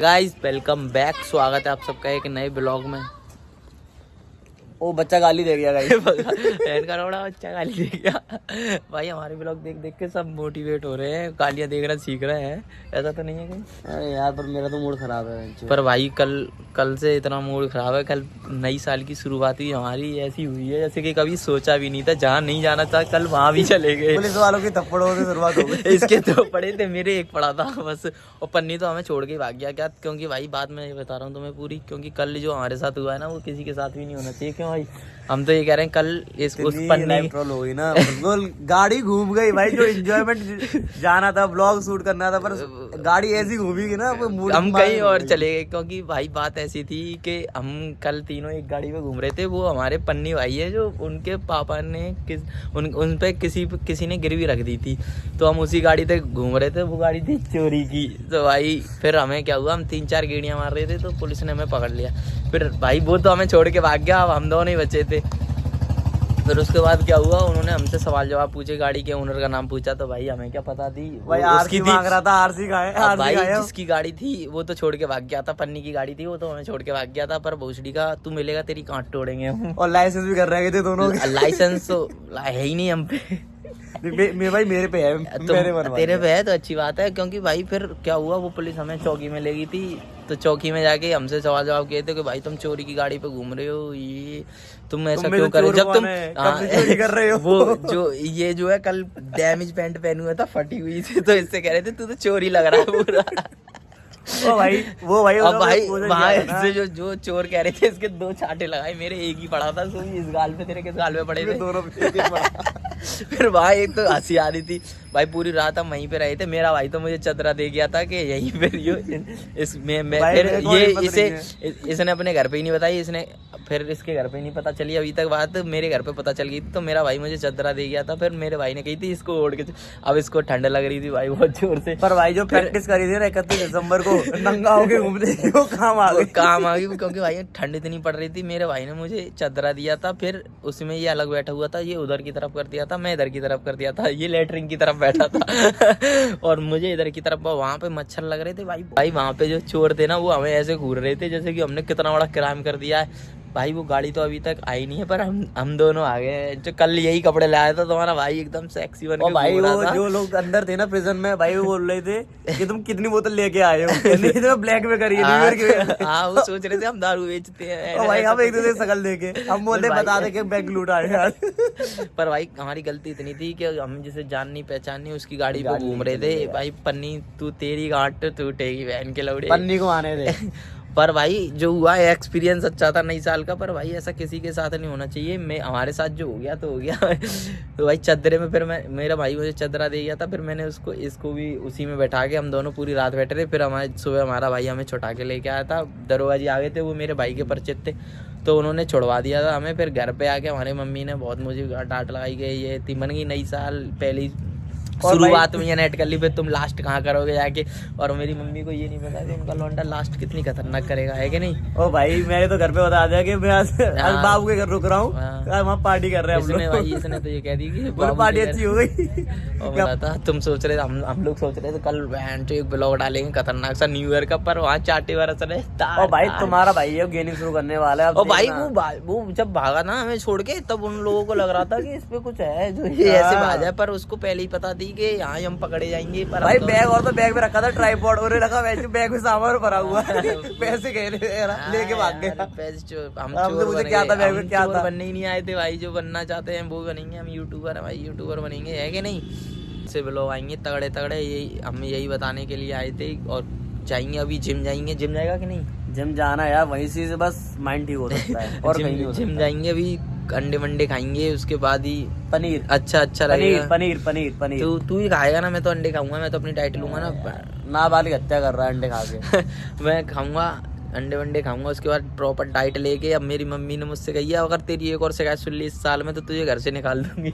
Guys welcome back, स्वागत है आप सबका एक नए ब्लॉग में। वो बच्चा गाली दे गया गाइस। बहन का रोड़ा बच्चा गाली दे गया। भाई हमारे ब्लॉग देख देख के सब मोटिवेट हो रहे हैं, गालियां देखना सीख रहे हैं। ऐसा तो नहीं है कहीं? अरे यार पर मेरा तो मूड खराब है। पर भाई कल से इतना मूड खराब है। कल नई साल की शुरुआत ही हमारी ऐसी हुई है जैसे कि कभी सोचा भी नहीं था। जहाँ नहीं जाना था कल वहाँ भी चले गए। पुलिस वालों की थप्पड़ों से शुरुआत हो गई। इसके तो पड़े थे, मेरे एक पड़ा था बस। और पन्नी तो हमें छोड़ के ही भाग गया क्या, क्योंकि भाई बात मैं ये बता रहा हूँ तुम्हें पूरी, क्योंकि कल जो हमारे साथ हुआ है ना वो किसी के साथ भी नहीं होना चाहिए। क्यों भाई? हम तो ये कह रहे हैं कल उस पन्नी हो गई ना, बिल्कुल गाड़ी घूम गई भाई। जो एंजॉयमेंट जाना था, ब्लॉग शूट करना था, पर गाड़ी ऐसी घूमेगी ना हम कहीं और चले गए। क्योंकि भाई बात ऐसी थी कि हम कल तीनों एक गाड़ी में घूम रहे थे। वो हमारे पन्नी भाई है जो उनके पापा ने उन पे किसी ने गिरवी रख दी थी, तो हम उसी गाड़ी पे घूम रहे थे। वो गाड़ी थी चोरी की। तो भाई फिर हमें क्या हुआ, हम 3-4 गेड़ियां मार रहे थे तो पुलिस ने हमें पकड़ लिया। फिर भाई वो तो हमें छोड़ के भाग गया, अब हम दोनों ही बचे थे। फिर उसके बाद क्या हुआ, उन्होंने हमसे सवाल जवाब पूछे, गाड़ी के ओनर का नाम पूछा। तो भाई हमें क्या पता थी भाई आरसी मांग रहा था। आरसी का है भाई जिसकी गाड़ी थी वो तो छोड़ के भाग गया था। पन्नी की गाड़ी थी वो तो हमें छोड़ के भाग गया था। पर भोसड़ी का तू मिलेगा तेरी कांट तोड़ेंगे हम। और लाइसेंस भी कर रहे थे दोनों। लाइसेंस तो है ही नहीं हम पे। भाई मेरे पे है, तेरे पे है तो अच्छी बात है। क्योंकि भाई फिर क्या हुआ, वो पुलिस हमें चौकी में ले गई थी। तो चौकी में जाके हमसे सवाल जवाब किए थे कि भाई तुम चोरी की गाड़ी पे घूम रहे हो, ये तुम ऐसा क्यों करे जब तुम चोरी कर रहे हो। वो जो ये जो है कल डैमेज पैंट पहने हुआ था, फटी हुई थी, तो इससे कह रहे थे तू तो चोरी लग रहा है पूरा। वो भाई अब भाई वहाँ से जो चोर कह रहे थे इसके 2 छाटे लगाए, मेरे एक ही पड़ा था। सो इस गाल पे, तेरे किस गाल पे पड़े थे? दोनों फिर भाई एक तो हंसी आ रही थी भाई। पूरी रात हम वहीं पे रहे थे। मेरा भाई तो मुझे चदरा दे गया था कि यहीं पे इसने अपने घर पे ही नहीं बताई। इसने फिर इसके घर पे नहीं पता चली अभी तक बात, मेरे घर पे पता चल गई। तो मेरा भाई मुझे चदरा दे गया था। फिर मेरे भाई ने कही थी इसको ओढ़ के, अब इसको ठंड लग रही थी भाई बहुत जोर से। पर भाई जो प्रैक्टिस करी थी ना 31 दिसंबर को नंगा होके घूमने की, वो काम आ गई। क्योंकि भाई ठंड इतनी पड़ रही थी। मेरे भाई ने मुझे चदरा दिया था, फिर उसमें ये अलग बैठा हुआ था, ये उधर की तरफ कर दिया था, मैं इधर की तरफ कर दिया था, ये लेटरिन की तरफ बैठा था। और मुझे इधर की तरफ। वहां पे मच्छर लग रहे थे भाई वहां पे जो चोर थे ना वो हमें ऐसे घूर रहे थे जैसे कि हमने कितना बड़ा क्राइम कर दिया है। भाई वो गाड़ी तो अभी तक आई नहीं है, पर हम दोनों आ गए। जो कल यही कपड़े लाया था तुम्हारा भाई एकदम सेक्सी बन के भाई वो जो लोग अंदर थे ना प्रिजन में, भाई वो बोल रहे थे कि तुम कितनी बोतल लेके आए हो। नहीं तो ब्लैक में करिए। हाँ वो सोच रहे थे हम दारू बेचते हैं। भाई हम एक दूसरे शकल देके हम बोलते बता दे कि बैंक लूटा है। पर भाई हमारी गलती इतनी थी कि हम जिसे जाननी पहचाननी उसकी गाड़ी पे घूम रहे थे। भाई पन्नी तू तेरी गांठ टूटेगी बहन के लौड़े, पन्नी को आने दे। पर भाई जो हुआ एक्सपीरियंस अच्छा था नई साल का। पर भाई ऐसा किसी के साथ नहीं होना चाहिए। हमारे साथ जो हो गया तो हो गया। तो भाई चदरे में फिर मेरा भाई मुझे चदरा दे गया था। फिर मैंने इसको भी उसी में बैठा के हम दोनों पूरी रात बैठे थे। फिर सुबह हमारा भाई हमें छुटा के लेके आया था। दरोगा जी आ गए थे, वो मेरे भाई के परिचित थे, तो उन्होंने छुड़वा दिया था हमें। फिर घर पे आके हमारी मम्मी ने बहुत मुझे डांट लगाई गई, ये तिमन की नई साल पहली शुरुआत में ये नेट कर ली, फिर तुम लास्ट कहाँ करोगे जाके। और मेरी मम्मी को ये नहीं पता कि उनका लौंडा लास्ट कितनी खतरनाक करेगा, है कि नहीं? ओ भाई मैंने तो घर पे बता दिया कि मैं आज बाबू के घर रुक रहा हूँ, वहाँ पार्टी कर रहे हैं हम लोग। भाई इसने तो ये कह दी कि पार्टी अच्छी हो गई। और बताता तुम सोच रहे थे, हम लोग सोच रहे थे कल एक ब्लॉग डालेंगे खतरनाक सा न्यू ईयर का, पर वहाँ चाटे बरस रहे। भाई तुम्हारा भाई है गेमिंग शुरू करने वाला है। और भाई वो जब भागा ना हमें छोड़ के, तब उन लोगों को लग रहा था कि इस पे कुछ है जो ये ऐसे भागा है। पर उसको पहले ही पता थी कि यहाँ हम पकड़े जाएंगे। पर भाई बैग और तो बैग में रखा था ट्राइपॉड, और रखा वैसे बैग में सामान भरा हुआ है। पैसे गए लेके भाग गया। पैसे हम मुझे क्या था बैग में, क्या था? बनने ही नहीं आए थे भाई। जो बनना चाहते हैं वो बनेंगे, हम यूट्यूबर है भाई, यूट्यूबर बनेंगे, है कि नहीं? से लोग आएंगे तगड़े तगड़े, हम यही बताने के लिए आए थे। और जाएंगे अभी जिम जाएंगे। जिम जाएगा कि नहीं? जिम जाना यार, वहीं से बस माइंड ठीक हो सकता है। और जिम जाएंगे अभी, अंडे वंडे खाएंगे, उसके बाद ही पनीर। अच्छा लगेगा। पनीर तू ही खाएगा ना? मैं तो अंडे खाऊंगा, मैं तो अपनी डाइट लूंगा ना। बालिक हत्या कर रहा है अंडे खा के। मैं खाऊंगा अंडे वंडे खाऊंगा, उसके बाद प्रॉपर डाइट लेके। अब मेरी मम्मी ने मुझसे कही है अगर तेरी एक और शिकायत सुन ली इस साल में तो तुझे घर से निकाल दूंगी।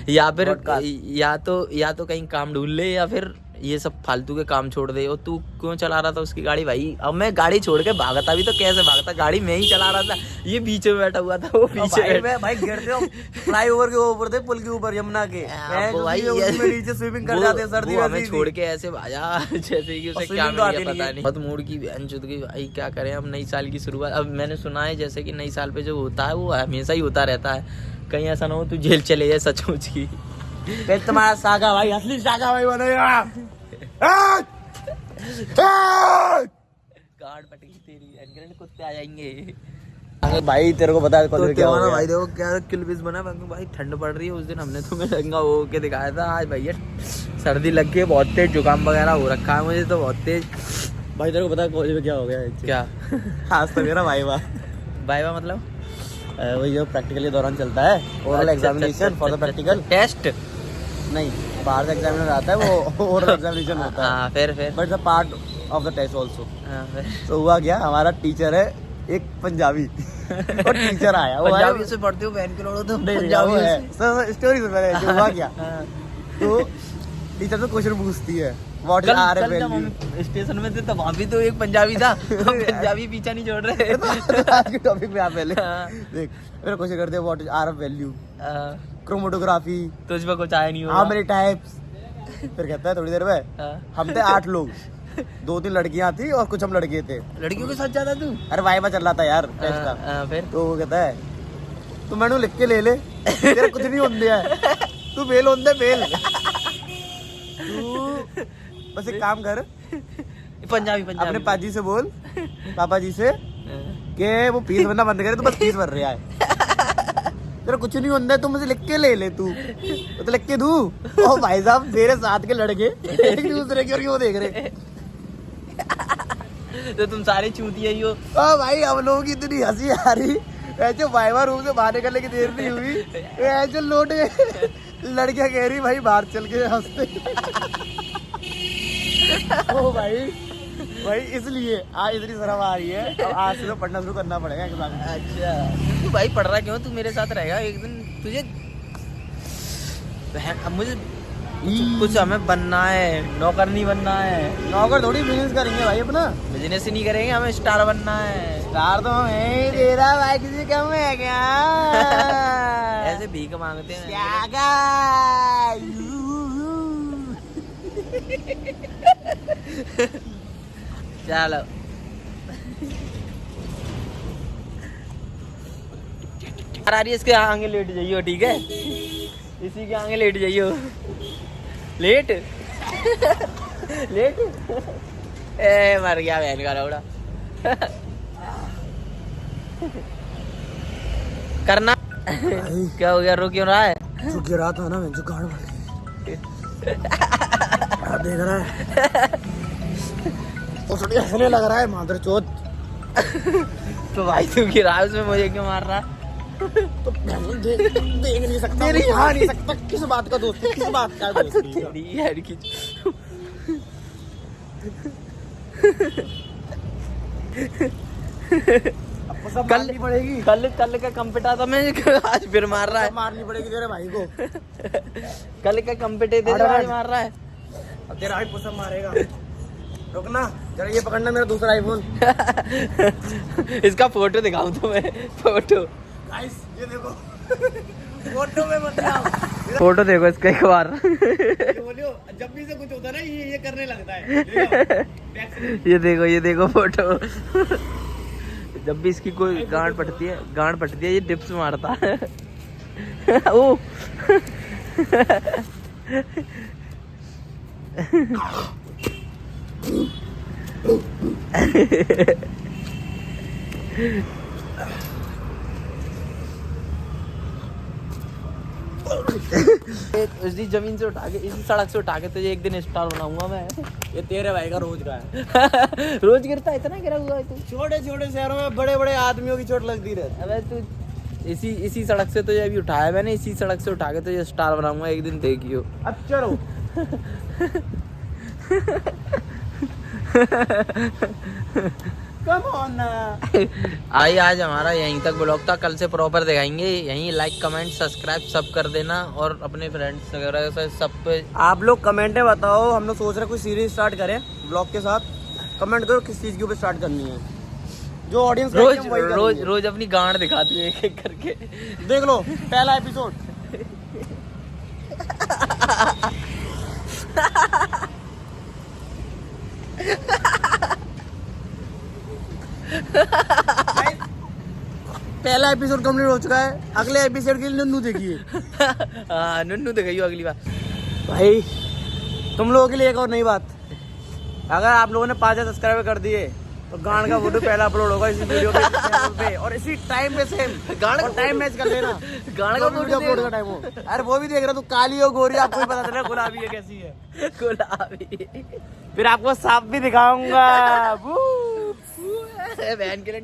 या तो कहीं काम ढूंढ ले, या फिर ये सब फालतू के काम छोड़ दे। और तू क्यों चला रहा था उसकी गाड़ी भाई? अब मैं गाड़ी छोड़ के भागता भी तो कैसे भागता, गाड़ी मैं ही चला रहा था, ये पीछे में बैठा हुआ था, वो पीछे भाई गिरते हो फ्लाईओवर के ऊपर थे, पुल के ऊपर, यमुना के भाई नीचे स्विमिंग कर जाते हैं सर्दी में, हमें छोड़ के ऐसे भाजा जैसे कि उसे क्या मिल गया पता नहीं। बहुत मूड की बहन चुद गई भाई, क्या करें अब नई साल की शुरुआत। अब मैंने सुना है जैसे कि नई साल पे जो होता है वो हमेशा ही होता रहता है, कहीं ऐसा ना हो तू जेल चले जाए सचमुच की। तुम्हारा सागा भाई असली सागा भाई बनेगा। गार्ड पटकी तेरी, एनग्रेड कुत्ते आ जाएंगे भाई तेरे को पता है तो क्या हो गया? भाई देखो क्या किलबिस बना भाई, ठंड पड़ रही है। उस दिन हमने तुम्हें लहंगा वो के दिखाया था, आज भैया सर्दी लग गई, बहुत तेज जुकाम वगैरह हो रखा है मुझे तो बहुत तेज। भाई तेरे को पता है कॉलेज में क्या हो गया? क्या? आज तो मेरा वाइवा मतलब वही जो प्रैक्टिकल के दौरान चलता है, oral examination for the practical test नहीं, बाहर से एग्जामिनर आता है वो ओरल एग्जामिनेशन होता है, फिर but the part of the test also. तो हुआ क्या, हमारा टीचर है एक पंजाबी और टीचर आया, वो पंजाबी से पढ़ते हो बहन के लोड़ो तो पंजाबी है। स्टोरी से पहले जो हुआ क्या, तो टीचर तो क्वेश्चन पूछती है what is R value. Station में थे तो वहाँ भी तो एक पंजाबी था, पंजाबी पीछा नहीं छोड़ रहे। आज के टॉपिक पे आप पहले देख, मेरा क्वेश्चन करते हैं what is R value, chromatography, तो इसमें कुछ आया नहीं होगा। How many types. फिर कहता है थोड़ी देर में हम थे 8 लोग, 2-3 लड़कियां थी और कुछ हम लड़के थे। लड़कियों के साथ जाता तू? अरे वाइवा चल रहा था यार टेस्ट का। फिर तो वो कहता है तू मैंने लिख के ले ले, तेरा कुछ नहीं होने है, तू फेल होने फेल। तू बस एक काम कर, पंजाबी अपने पाजी से बोल, पापा जी से कि वो फीस भरना बंद करे, तो बस फीस भर रहा है, तेरा कुछ नहीं होता है, तू मुझे लिख के ले ले, तू तो लिख के दू। ओ भाई साहब मेरे साथ के लड़के एक दूसरे की और क्यों देख रहे। तो तुम सारे चूतिया ही हो। ओ भाई हम लोगों की इतनी हंसी आ रही, ऐसे वाइवा रूम से बाहर निकलने की देर नहीं हुई, ऐसे लोट गए, लड़कियां कह रही भाई बाहर चल के हंसते। ओ भाई इसलिए आज इतनी शर्म आ रही है, अब आज से तो पढ़ना शुरू करना पड़ेगा एग्जाम। अच्छा तू भाई पढ़ रहा क्यों? तू मेरे साथ रहेगा एक दिन, तुझे अब मुझे कुछ हमें बनना है, नौकर नहीं बनना है। नौकर थोड़ी बिजनेस करेंगे भाई अपना, बिजनेस ही नहीं करेंगे, हमें स्टार बनना है। स्टार तो हमें ही दे रहा भाई, किसी कम है क्या? ऐसे भीख मांगते हैं चलो आ रही है, इसके आगे लेट जाइयो, ठीक है? इसी के आगे लेट जाइयो, लेट लेट ए मर गया बहन का लौड़ा। करना क्या हो गया, रो क्यों रहा है? जो गिरा था ना मैं, जो गाड़ देख रहा है वो थोड़ी हंसने लग रहा है मादर चोद। तो भाई तू गिरा है उसमें, मुझे क्यों मार रहा है? तो देख नहीं सकता, तेरी यहाँ नहीं सकता, किस बात का दोस्त, किस बात का दोस्त? तेरी यार की कल पड़ेगी, कल का कंपिटा था मैं, आज फिर मार रहा है। मारनी पड़ेगी तेरे भाई को। कल का कंपिटेटिव आज मार रहा है, अब तेरा भाई पुशअप मारेगा। रुकना जरा, ये पकड़ना मेरा दूसरा आईफोन। इसका फोटो दिखाऊं तुम्हें? फोटो गाइस ये देखो, फोटो में मत आओ, फोटो देखो इसका एक बार। बोलियो जब भी से कुछ होता है ना ये करने लगता है। ये देखो फोटो। जब भी इसकी कोई गांड पटती है ये डिप्स मारता है। ओ इसी जमीन से उठा के, इसी सड़क से उठा के तुझे एक दिन स्टार बनाऊंगा मैं। ये तेरे भाई का रोज का है। रोज गिरता है, इतना गिरा हुआ है तू? छोटे छोटे शहरों में बड़े बड़े आदमियों की चोट लगती रहती। अबे तू इसी सड़क से तुझे अभी उठाया मैंने, इसी सड़क से उठा के तुझे स्टार बनाऊंगा एक दिन, देखियो। अब चलो कम ऑन। आई आज हमारा यहीं तक ब्लॉग था, कल से प्रॉपर दिखाएंगे। यहीं लाइक कमेंट सब्सक्राइब सब कर देना और अपने फ्रेंड्स वगैरह से सब पे। आप लोग कमेंट में बताओ, हम लोग सोच रहे कोई सीरीज स्टार्ट करें ब्लॉग के साथ। कमेंट करो किस चीज के ऊपर स्टार्ट करनी है, जो ऑडियंस रोज अपनी गांड दिखाती है एक एक करके। देख लो पहला एपिसोड। पहला एपिसोड कंप्लीट हो चुका है, अगले एपिसोड के लिए नन्नू देखिए। हाँ नन्नू दिखाइयो अगली बार। भाई तुम लोगों के लिए एक और नई बात, अगर आप लोगों ने 5000 सब्सक्राइबर कर दिए तो गान का वीडियो पहला अपलोड होगा इसी वीडियो पे और इसी टाइम पे सेम गान का टाइम मैच कर लेना। गाना का वीडियो अपलोड का टाइम हो। अरे वो भी देख रहा तू, काली हो गोरी आपको ही पता चला गुलाबी है कैसी है। गुलाबी। फिर आपको सांप भी दिखाऊंगा। बहन के लिए